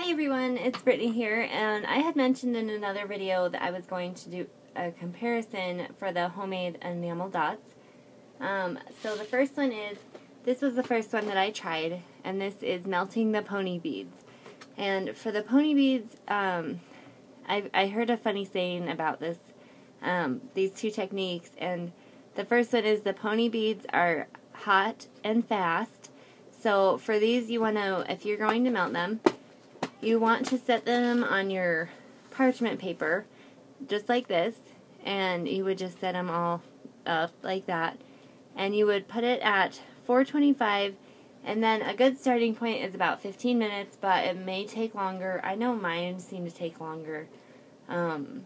Hi everyone, it's Brittany here, and I had mentioned in another video that I was going to do a comparison for the homemade enamel dots. So the first one is, this was the first one that I tried, and this is melting the pony beads. And for the pony beads, I heard a funny saying about this, these two techniques, and the first one is the pony beads are hot and fast. So for these, you want to, if you're going to melt them, you want to set them on your parchment paper, just like this, and you would just set them all up like that, and you would put it at 425, and then a good starting point is about 15 minutes, but it may take longer. I know mine seem to take longer, so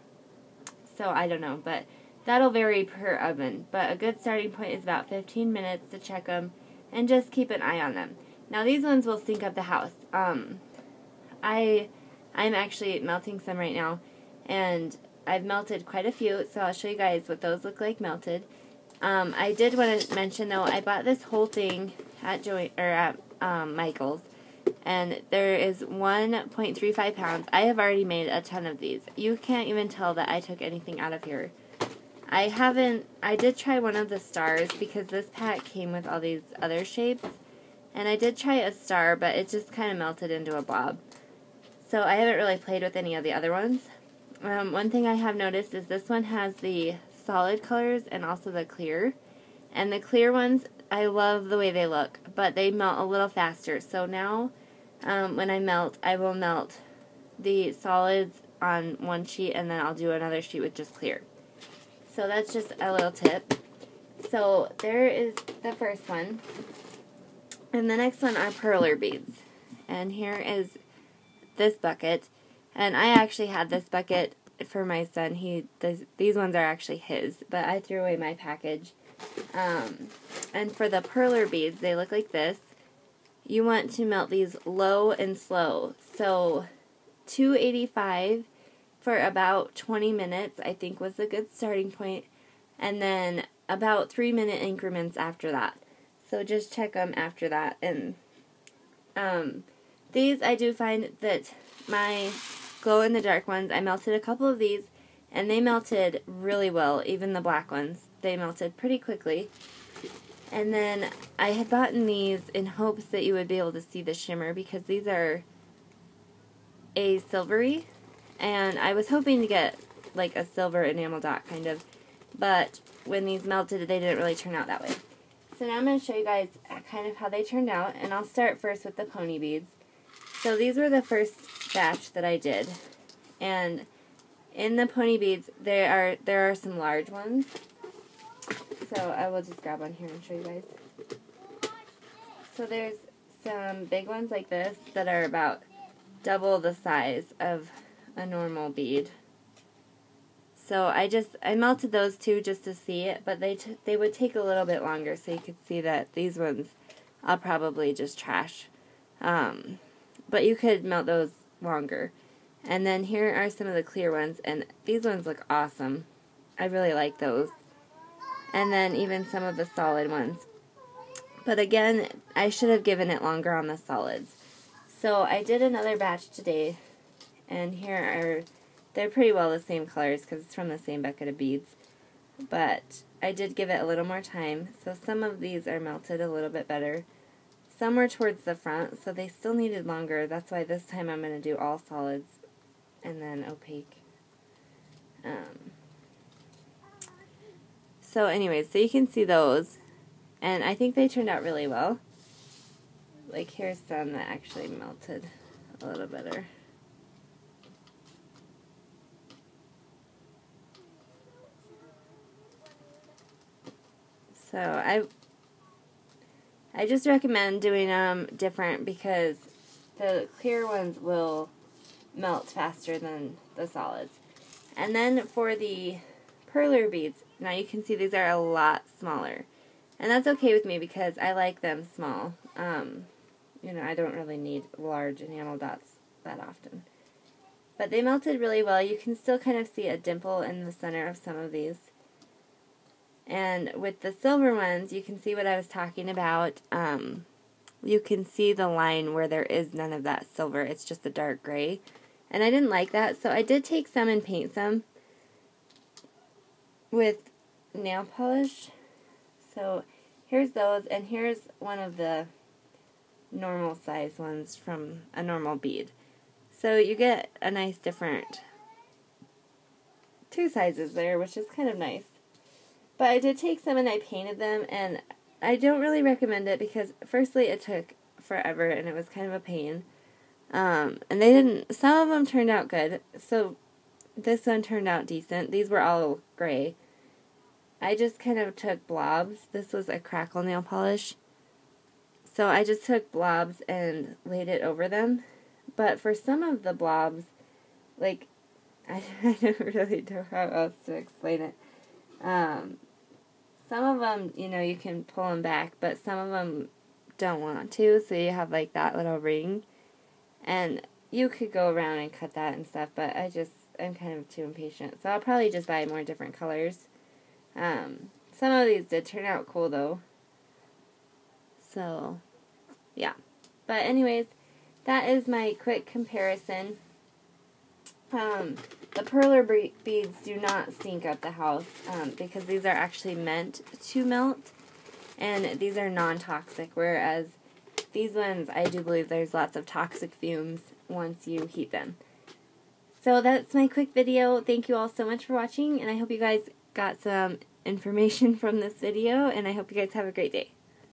I don't know, but that'll vary per oven, but a good starting point is about 15 minutes to check them, and just keep an eye on them. Now these ones will stink up the house. I'm actually melting some right now, and I've melted quite a few, so I'll show you guys what those look like melted. I did want to mention though, I bought this whole thing at Michael's, and there is 1.35 pounds. I have already made a ton of these. You can't even tell that I took anything out of here. I did try one of the stars because this pack came with all these other shapes, and I did try a star, but it just kind of melted into a blob. So I haven't really played with any of the other ones. One thing I have noticed is this one has the solid colors and also the clear. And the clear ones, I love the way they look, but they melt a little faster. So now, when I melt, I will melt the solids on one sheet, and then I'll do another sheet with just clear. So that's just a little tip. So there is the first one. And the next one are perler beads. And here is this bucket, and I actually had this bucket for my son. These ones are actually his, but I threw away my package. And for the perler beads, they look like this. You want to melt these low and slow. So 285 for about 20 minutes, I think, was a good starting point, and then about 3-minute increments after that. So just check them after that. And these, I do find that my glow-in-the-dark ones, I melted a couple of these, and they melted really well, even the black ones. They melted pretty quickly. And then I had bought these in hopes that you would be able to see the shimmer, because these are a silvery, and I was hoping to get like a silver enamel dot kind of, but when these melted, they didn't really turn out that way. So now I'm going to show you guys kind of how they turned out, and I'll start first with the pony beads. So these were the first batch that I did, and in the pony beads there are some large ones. So I will just grab one here and show you guys. So there's some big ones like this that are about double the size of a normal bead. So I melted those two just to see it, but they would take a little bit longer, so you could see that these ones I'll probably just trash. But you could melt those longer. And then here are some of the clear ones, and these ones look awesome. I really like those. And then even some of the solid ones. But again, I should have given it longer on the solids. So I did another batch today, and they're pretty well the same colors because it's from the same bucket of beads. But I did give it a little more time, so some of these are melted a little bit better. Some were towards the front, so they still needed longer. That's why this time I'm going to do all solids and then opaque. So anyways, so you can see those, and I think they turned out really well. Like here's some that actually melted a little better. So I just recommend doing them different because the clear ones will melt faster than the solids. And then for the perler beads, now you can see these are a lot smaller. And that's okay with me because I like them small. You know, I don't really need large enamel dots that often. But they melted really well. You can still kind of see a dimple in the center of some of these. And with the silver ones, you can see what I was talking about you can see the line where there is none of that silver. It's just a dark gray. And I didn't like that, so I did take some and paint some with nail polish. So here's those, and here's one of the normal size ones from a normal bead. So you get a nice different two sizes there, which is kind of nice. But I did take some and I painted them, and I don't really recommend it because firstly it took forever and it was kind of a pain. And they didn't, some of them turned out good. So this one turned out decent. These were all gray. I just kind of took blobs. This was a crackle nail polish. So I just took blobs and laid it over them. But for some of the blobs, like, I don't really know how else to explain it. Some of them, you know, you can pull them back, but some of them don't want to, so you have like that little ring. And you could go around and cut that and stuff, but I'm kind of too impatient. So I'll probably just buy more different colors. Some of these did turn out cool though. So, yeah. But anyways, that is my quick comparison. The Perler Beads do not stink up the house because these are actually meant to melt, and these are non-toxic, whereas these ones, I do believe there's lots of toxic fumes once you heat them. So that's my quick video. Thank you all so much for watching, and I hope you guys got some information from this video, and I hope you guys have a great day.